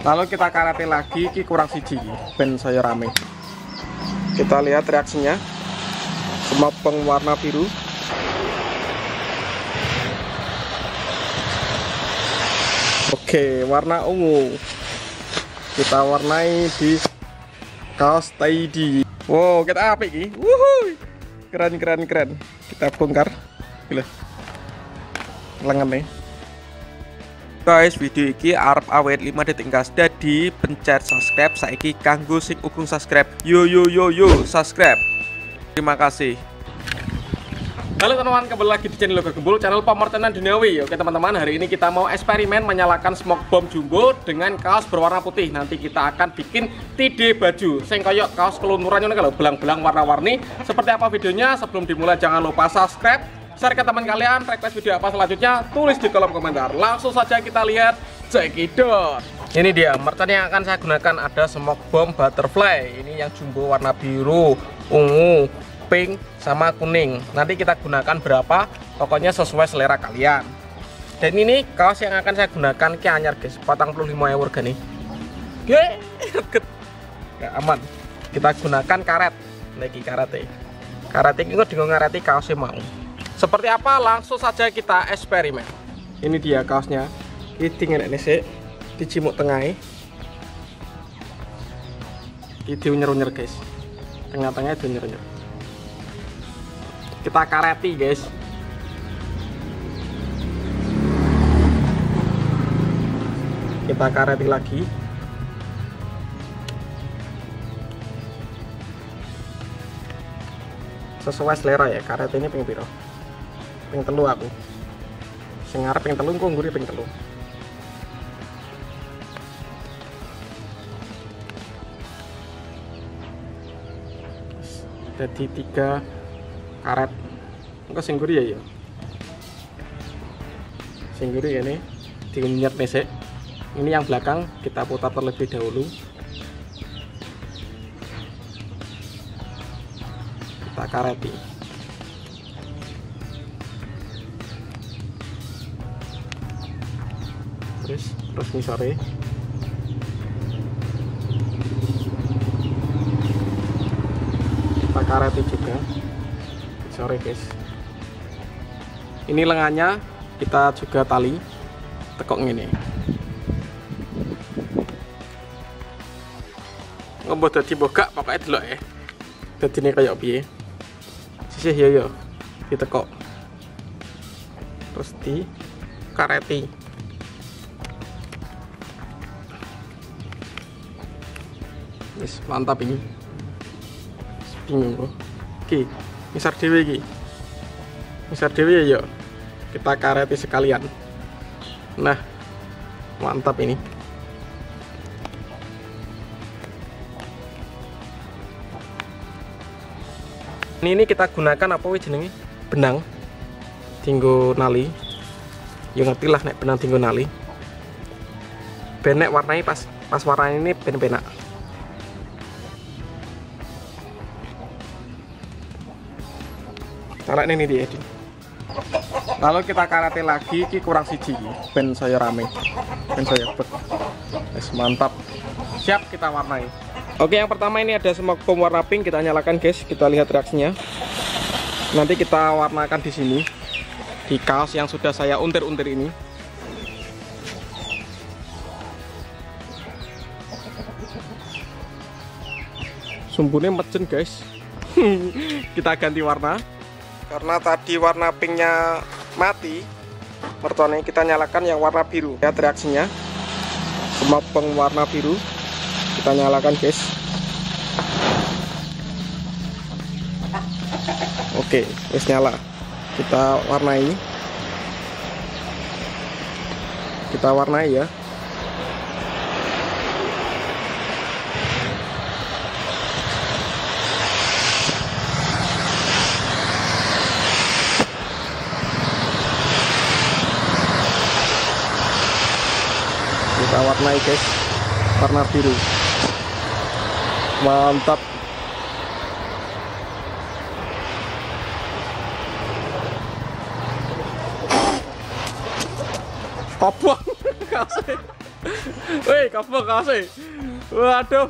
Lalu kita karate lagi, ki kurang siji ben saya rame. Kita lihat reaksinya. Semapeng warna biru. Oke, warna ungu. Kita warnai di kaos tidy. Wow, kita apik iki. Wuhui. Keren. Kita bongkar. Gila. Lengan nih. Guys, video iki arep awet 5 detik gas. Dadi pencet subscribe saiki kanggo sing ukung subscribe. Yo subscribe. Terima kasih. Halo teman-teman, kembali lagi di channel Logo Gembul, channel pemertenan duniawi. Oke teman-teman, hari ini kita mau eksperimen menyalakan smoke bomb jumbo dengan kaos berwarna putih. Nanti kita akan bikin TD baju sing koyok kaos kelunturan ini kalau belang-belang warna-warni. Seperti apa videonya? Sebelum dimulai jangan lupa subscribe, share ke teman kalian, request video apa selanjutnya tulis di kolom komentar. Langsung saja kita lihat, cekidot. Ini dia merchandise yang akan saya gunakan, ada smoke bomb butterfly. Ini yang jumbo warna biru, ungu, pink sama kuning. Nanti kita gunakan berapa, pokoknya sesuai selera kalian. Dan ini kaos yang akan saya gunakan ki anyar guys, 45.000 harga nih. Gak aman. Kita gunakan karet. Lagi karate. Karate ini dengan ngareti kaosnya mau. Seperti apa? Langsung saja kita eksperimen. Ini dia kaosnya. Ini tinggal ini sih, dicimuk tengahnya. Ini diunyer-unyer guys. Tengah-tengahnya diunyer-unyer. Kita kareti guys. Kita kareti lagi. Sesuai selera ya, karet ini ping piro? Ping telu aku. Sing arep ping telu, engko ngguri ping telu. Jadi 3 karet. Engko sing ngguri ya. Sing ngguri ini diunyet nesek. Ini yang belakang kita putar terlebih dahulu. Kita kareti. Terus ngisore. Kita kareti juga. Sore guys. Ini lengannya kita juga tali tekok ini. Ngombo dadi bogak pokoknya delok ya. Dadine kayak piye? Sisih yo ditekok. Terus di kareti. Wis mantap ini. Bingung kok. Oke. Misar dewe iki. Misar dewe ya. Kita kareti sekalian. Nah, mantap ini. Ini kita gunakan apa wis jenenge? Benang. Tinggo nali. Ya ngerti lah nek benang tinggo nali. Ben nek warnanya pas warna ini ben-benak. Tarik ini dia. Lalu kita karate lagi, ki kurang siji ben saya rame. Ben saya mantap. Siap kita warnai. Oke, yang pertama ini ada smoke bomb warna pink, kita nyalakan guys, kita lihat reaksinya. Nanti kita warnakan di sini di kaos yang sudah saya untir-untir ini. Sumbunya mecen guys. Kita ganti warna. Karena tadi warna pinknya mati, mertonnya kita nyalakan yang warna biru. Lihat reaksinya. Semapeng warna biru. Kita nyalakan guys. Oke, wis nyala. Kita warnai. Kita warnai ya. Kita warnai guys, warna biru. Mantap. Kopong. Wih, kapok kasih. Waduh.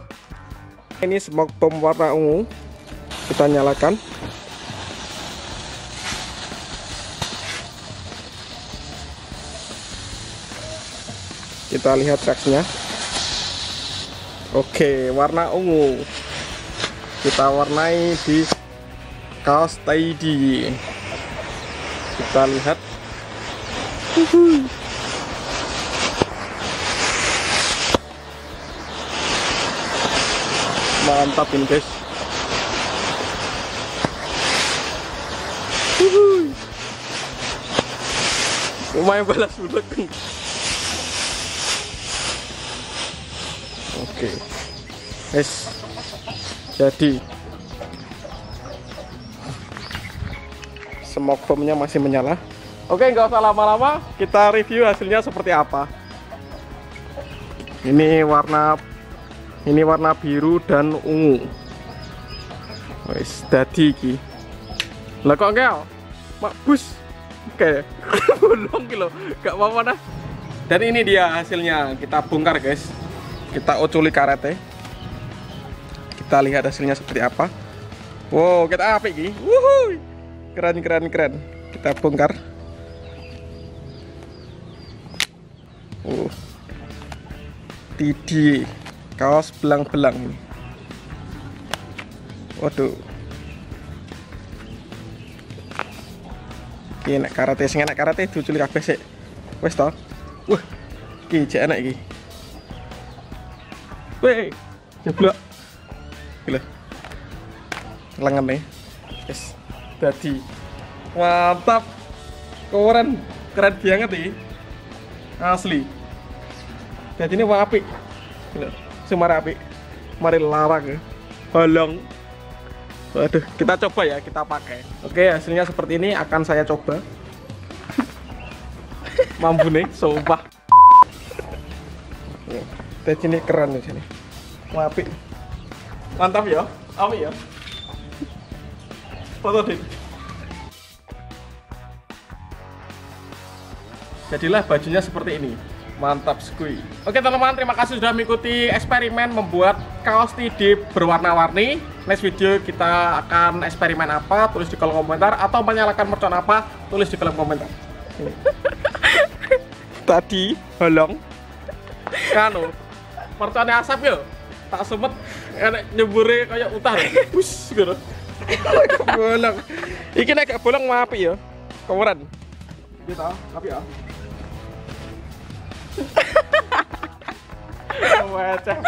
Ini smoke bomb warna ungu. Kita nyalakan. Kita lihat teksnya. Oke, warna ungu. Kita warnai di kaos tidy. Kita lihat. Mantap ini guys. Lumayan balas bulat. Oke, guys, jadi smoke bombnya masih menyala. Oke, nggak usah lama-lama, kita review hasilnya seperti apa. Ini warna biru dan ungu. Wes dadi iki. Lah kok enggak? Mak bus. Oke. Bolong kilo. Gak apa-apa dah. Dan ini dia hasilnya. Kita bongkar, guys. Kita oculi karete. Kita lihat hasilnya seperti apa. Wow, kita apik iki. Wuhui. Keren. Kita bongkar. Tidy kaos belang-belang ini. Waduh. Iki nek karate sing enak karate diculi kabeh sik. Wis to. Wah. Iki jek enak iki. Weh. Jeblok. Gila. Lengene. Yes. Dadi mantap. Keren banget iki. Asli. Jadi ini wah apik. Semar apik. Mari larang ya. Bolong. Waduh, kita coba ya, kita pakai. Oke, hasilnya seperti ini akan saya coba. Mampu nih, sumpah. Jadi ini keren di sini. Wah apik. Mantap ya. Apik ya. Foto deh. Jadilah bajunya seperti ini. Mantap sekali. Oke teman-teman, terima kasih sudah mengikuti eksperimen membuat kaos tidy berwarna-warni. Next video kita akan eksperimen apa, tulis di kolom komentar. Atau menyalakan mercon apa, tulis di kolom komentar. Tadi bolong kanu merconnya asap ya, tak sumet enak nyebure kayak utar bus gitu. Bolong iki nek gak bolong mau api ya keren gitu api ya. Wah, cek.